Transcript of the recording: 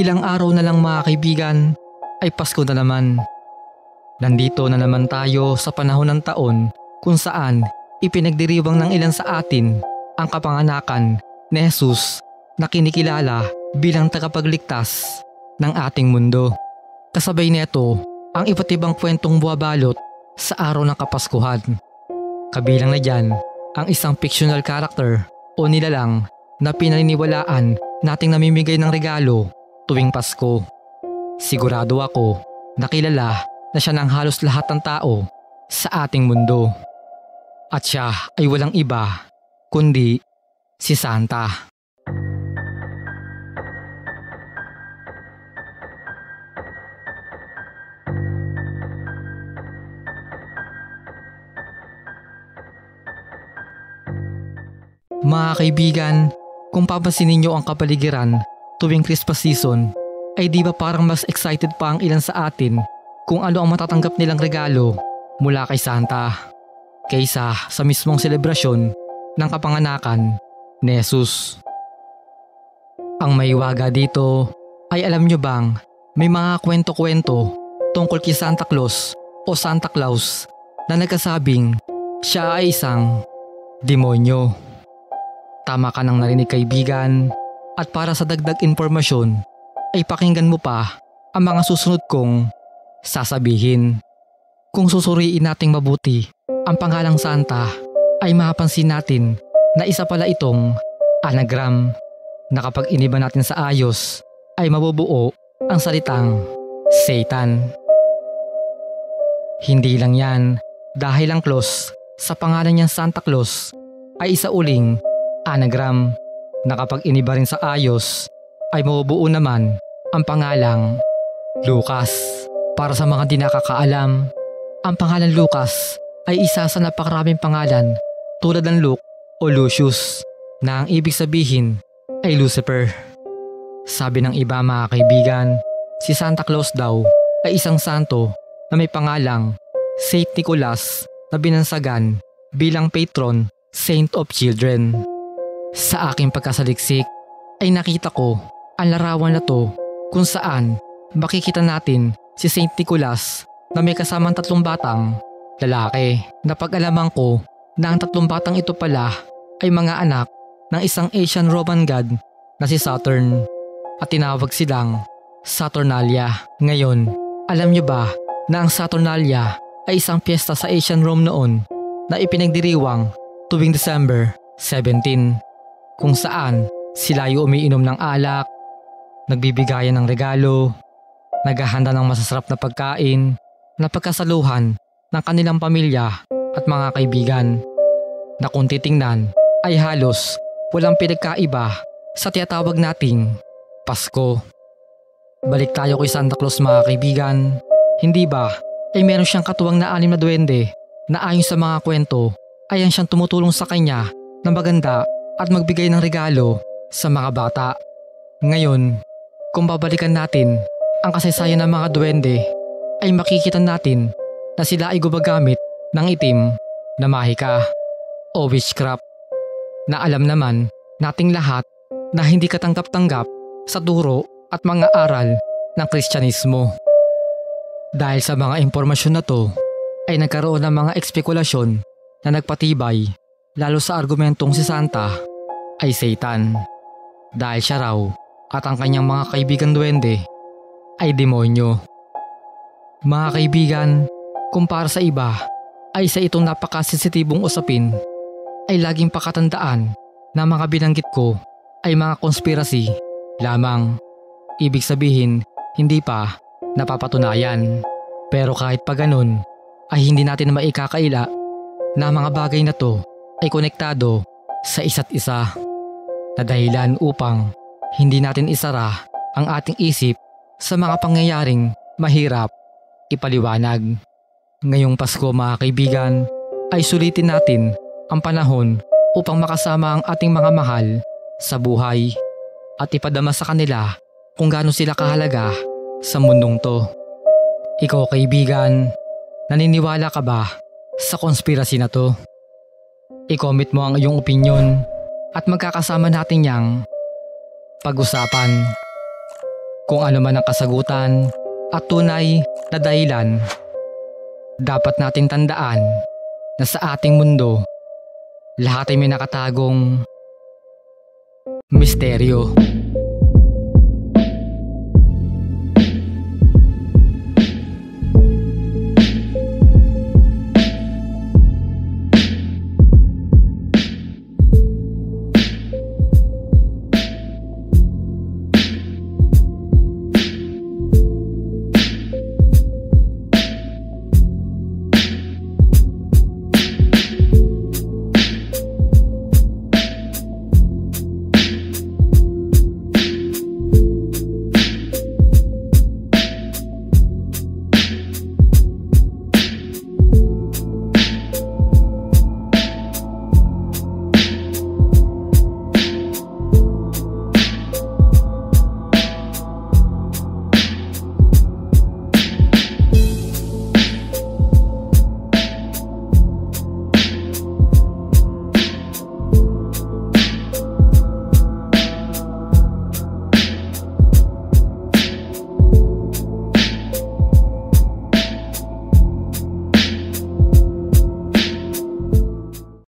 Ilang araw na lang mga kaibigan ay Pasko na naman. Nandito na naman tayo sa panahon ng taon kung saan ipinagdiriwang ng ilan sa atin ang kapanganakan ni Jesus na kinikilala bilang tagapagligtas ng ating mundo. Kasabay nito ang iba't ibang kwentong buwabalot sa araw ng Kapaskuhan. Kabilang na dyan ang isang fictional character o nilalang na pinaniniwalaan nating namimigay ng regalo tuwing Pasko. Sigurado ako na kilala na siya ng halos lahat ng tao sa ating mundo. At siya ay walang iba kundi si Santa. Mga kaibigan, kung papansinin niyo ang kapaligiran tuwing Christmas season, ay di ba parang mas excited pa ang ilan sa atin kung ano ang matatanggap nilang regalo mula kay Santa kaysa sa mismong selebrasyon ng kapanganakan ni Jesus. Ang maiwaga dito ay alam nyo bang may mga kwento-kwento tungkol kay Santa Claus o Santa Claus na nagkasabing siya ay isang demonyo. Tama ka nang narinig kaibigan, at para sa dagdag impormasyon ay pakinggan mo pa ang mga susunod kong sasabihin. Kung susuriin nating mabuti ang pangalang Santa ay mapapansin natin na isa pala itong anagram na kapag iniba natin sa ayos ay mabubuo ang salitang Satan. Hindi lang yan, dahil ang Claus sa pangalan niyang Santa Claus ay isa uling anagram na kapag iniba rin sa ayos ay mabubuo naman ang pangalang Lucas. Para sa mga di nakakaalam, ang pangalan Lucas ay isa sa napakaraming pangalan tulad ng Luke o Lucius na ang ibig sabihin ay Lucifer. Sabi ng iba mga kaibigan, si Santa Claus daw ay isang santo na may pangalang Saint Nicholas na binansagan bilang patron saint of children. Sa aking pagkasaliksik ay nakita ko ang larawan na to kung saan makikita natin si Saint Nicholas na may kasamang 3 batang lalaki. Napag-alaman ko na ang 3 batang ito pala ay mga anak ng isang Asian Roman god na si Saturn at tinawag silang Saturnalia. Ngayon, alam niyo ba na ang Saturnalia ay isang piyesta sa Asian Rome noon na ipinagdiriwang tuwing December 17, kung saan sila ay umiinom ng alak, nagbibigayan ng regalo, naghahanda ng masasarap na pagkain na pagkasaluhan ng kanilang pamilya at mga kaibigan na kung titingnan ay halos walang pinagkaiba sa tinatawag nating Pasko. Balik tayo kay Santa Claus mga kaibigan. Hindi ba ay meron siyang katuwang na 6 na duwende na ayon sa mga kwento ay ang siyang tumutulong sa kanya na maganda at magbigay ng regalo sa mga bata. Ngayon, kung babalikan natin ang kasaysayan ng mga duwende ay makikita natin na sila ay gumagamit ng itim na mahika o witchcraft na alam naman nating lahat na hindi katanggap-tanggap sa turo at mga aral ng Kristyanismo. Dahil sa mga impormasyon na to ay nagkaroon ng mga ekspekulasyon na nagpatibay lalo sa argumentong si Santa ay Satan dahil siya raw at ang kanyang mga kaibigang duwende ay demonyo. Mga kaibigan, kumpara sa iba ay sa itong napakasensitibong usapin ay laging pakatandaan na mga binanggit ko ay mga konspirasi lamang. Ibig sabihin hindi pa napapatunayan. Pero kahit pa ganun ay hindi natin maikakaila na mga bagay na to ay konektado sa isa't isa na dahilan upang hindi natin isara ang ating isip sa mga pangyayaring mahirap ipaliwanag. Ngayong Pasko mga kaibigan ay sulitin natin ang panahon upang makasama ang ating mga mahal sa buhay at ipadama sa kanila kung gaano sila kahalaga sa mundong to. Ikaw kaibigan, naniniwala ka ba sa konspirasi na to? I-comment mo ang iyong opinyon at magkakasama natin yang pag-usapan. Kung ano man ang kasagutan at tunay na dahilan, dapat nating tandaan na sa ating mundo, lahat ay may nakatagong misteryo.